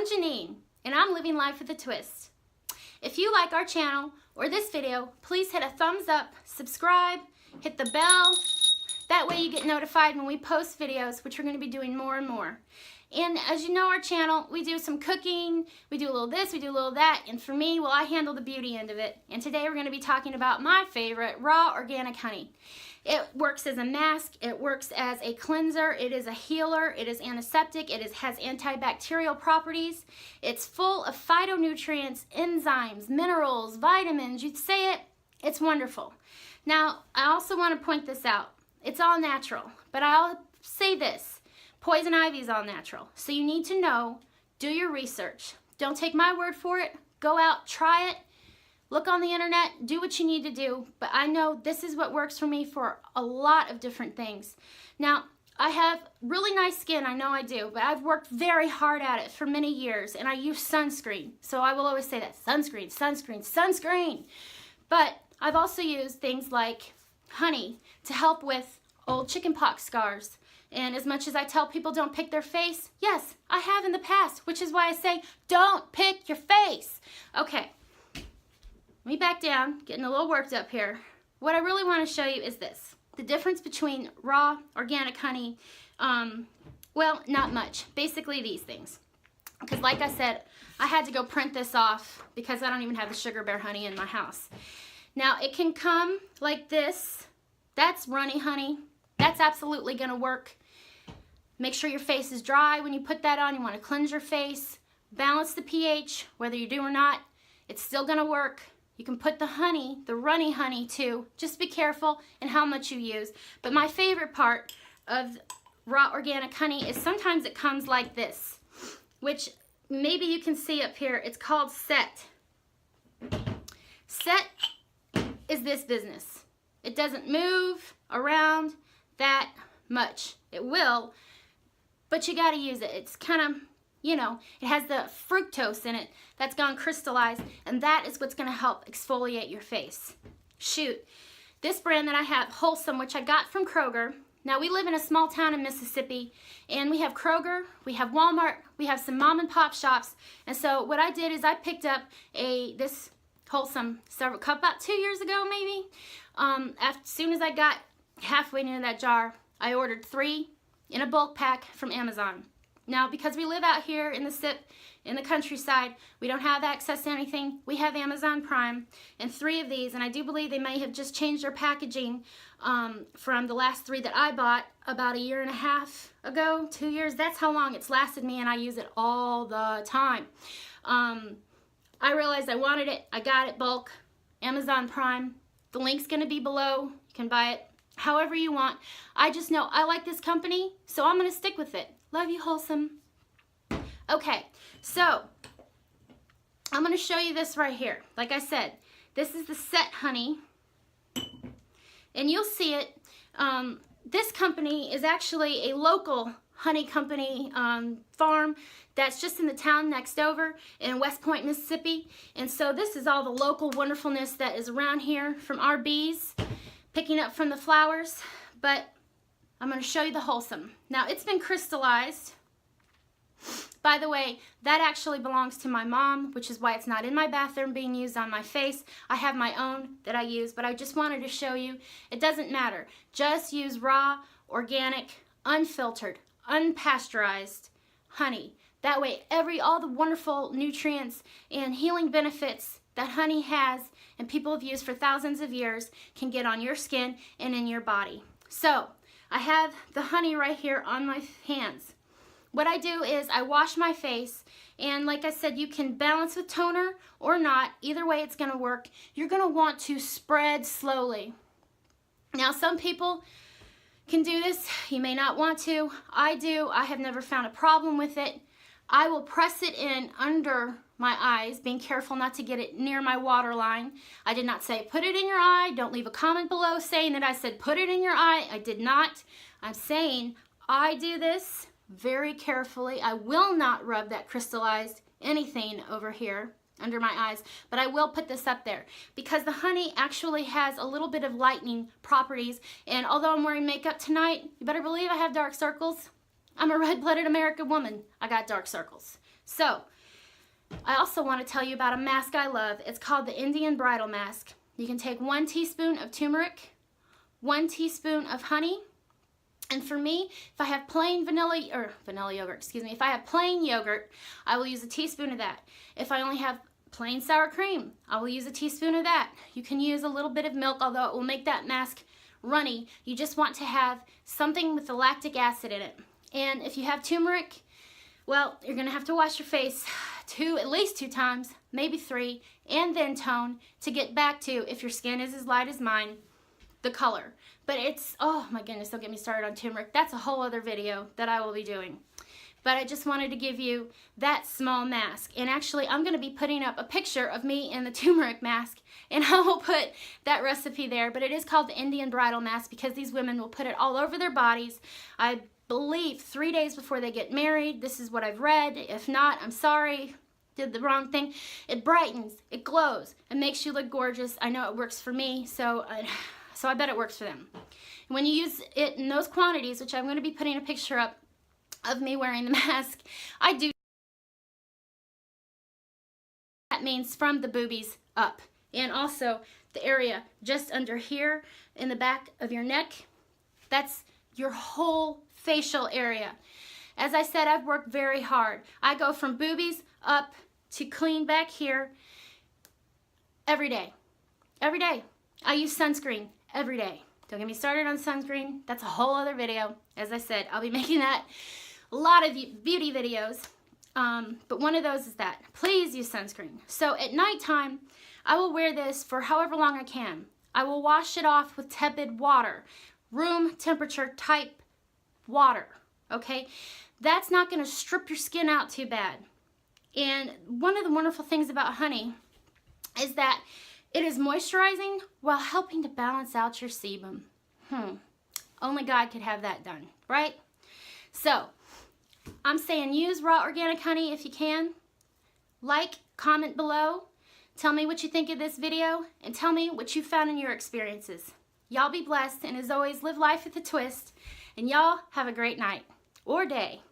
I'm Janine, and I'm living life with a twist. If you like our channel or this video, please hit a thumbs up, subscribe, hit the bell. That way you get notified when we post videos, which we're going to be doing more and more. And as you know, our channel, we do some cooking, we do a little this, we do a little that, and for me, well, I handle the beauty end of it. And today we're going to be talking about my favorite, raw organic honey. It works as a mask, it works as a cleanser, it is a healer, it is antiseptic, has antibacterial properties. It's full of phytonutrients, enzymes, minerals, vitamins, you'd say it, it's wonderful. Now, I also want to point this out. It's all natural, but I'll say this. Poison ivy is all natural, so you need to know, do your research. Don't take my word for it. Go out, try it, look on the internet, do what you need to do, but I know this is what works for me for a lot of different things. Now, I have really nice skin, I know I do, but I've worked very hard at it for many years, and I use sunscreen, so I will always say that, sunscreen, sunscreen, sunscreen. But I've also used things like honey to help with old chickenpox scars. And as much as I tell people don't pick their face, yes, I have in the past, which is why I say don't pick your face. Okay, let me back down, getting a little worked up here. What I really want to show you is this. The difference between raw organic honey, well, not much. Basically these things. Because like I said, I had to go print this off because I don't even have the sugar bear honey in my house. Now, it can come like this. That's runny honey. That's absolutely going to work. Make sure your face is dry when you put that on. You want to cleanse your face. Balance the pH, whether you do or not. It's still going to work. You can put the honey, the runny honey too. Just be careful in how much you use. But my favorite part of raw organic honey is sometimes it comes like this, which maybe you can see up here. It's called set. Set is this business. It doesn't move around that much. It will, but you got to use it. It's kind of, you know, it has the fructose in it that's gone crystallized, and that is what's going to help exfoliate your face. Shoot, this brand that I have, Wholesome, which I got from Kroger. Now, we live in a small town in Mississippi, and we have Kroger, we have Walmart, we have some mom and pop shops, and so what I did is I picked up this Wholesome about 2 years ago maybe. As soon as I got halfway into that jar, I ordered 3 in a bulk pack from Amazon. Now, because we live out here in the SIP, in the countryside, we don't have access to anything. We have Amazon Prime, and 3 of these, and I do believe they may have just changed their packaging from the last 3 that I bought about 1.5 years ago, 2 years. That's how long it's lasted me, and I use it all the time. I realized I wanted it. I got it bulk, Amazon Prime. The link's going to be below. You can buy it however you want. I just know I like this company, so I'm going to stick with it. Love you, Wholesome. Okay, so I'm going to show you this right here. Like I said, this is the set honey, and you'll see it. This company is actually a local honey company farm that's just in the town next over in West Point, Mississippi. And so this is all the local wonderfulness that is around here from our bees, picking up from the flowers. But I'm going to show you the Wholesome. Now, it's been crystallized. By the way, that actually belongs to my mom, which is why it's not in my bathroom being used on my face. I have my own that I use, but I just wanted to show you. It doesn't matter. Just use raw, organic, unfiltered, unpasteurized honey. That way, all the wonderful nutrients and healing benefits that honey has and people have used for thousands of years can get on your skin and in your body. So, I have the honey right here on my hands. What I do is I wash my face, and like I said, you can balance with toner or not. Either way, it's going to work. You're going to want to spread slowly. Now, some people can do this. You may not want to. I do. I have never found a problem with it. I will press it in under my eyes, being careful not to get it near my waterline. I did not say put it in your eye. Don't leave a comment below saying that I said put it in your eye. I did not. I'm saying I do this very carefully. I will not rub that crystallized anything over here under my eyes, but I will put this up there because the honey actually has a little bit of lightening properties, and although I'm wearing makeup tonight, you better believe I have dark circles. I'm a red-blooded American woman. I got dark circles. So, I also want to tell you about a mask I love. It's called the Indian Bridal Mask. You can take 1 teaspoon of turmeric, 1 teaspoon of honey, and for me, if I have plain vanilla yogurt, if I have plain yogurt, I will use a teaspoon of that. If I only have plain sour cream, I will use a teaspoon of that. You can use a little bit of milk, although it will make that mask runny. You just want to have something with the lactic acid in it. And if you have turmeric, well, you're going to have to wash your face at least 2 times, maybe 3, and then tone to get back to, if your skin is as light as mine, the color. But it's, oh my goodness, don't get me started on turmeric. That's a whole other video that I will be doing. But I just wanted to give you that small mask. And actually, I'm going to be putting up a picture of me in the turmeric mask, and I will put that recipe there. But it is called the Indian Bridal Mask because these women will put it all over their bodies. I believe 3 days before they get married. This is what I've read. If not, I'm sorry, did the wrong thing. It brightens, it glows, it makes you look gorgeous. I know it works for me, so I bet it works for them. And when you use it in those quantities, which I'm going to be putting a picture up of me wearing the mask, I do. That means from the boobies up, and also the area just under here in the back of your neck. That's your whole facial area. As I said, I've worked very hard. I go from boobies up to clean back here every day. Every day. I use sunscreen every day. Don't get me started on sunscreen. That's a whole other video. As I said, I'll be making that a lot of beauty videos. But one of those is that. Please use sunscreen. So at nighttime, I will wear this for however long I can. I will wash it off with tepid water. Room temperature type water, okay? That's not going to strip your skin out too bad. And one of the wonderful things about honey is that it is moisturizing while helping to balance out your sebum. Only God could have that done, right? So, I'm saying use raw organic honey if you can. Like, comment below. Tell me what you think of this video, and tell me what you found in your experiences. Y'all be blessed, and as always, live life with a twist, and y'all have a great night or day.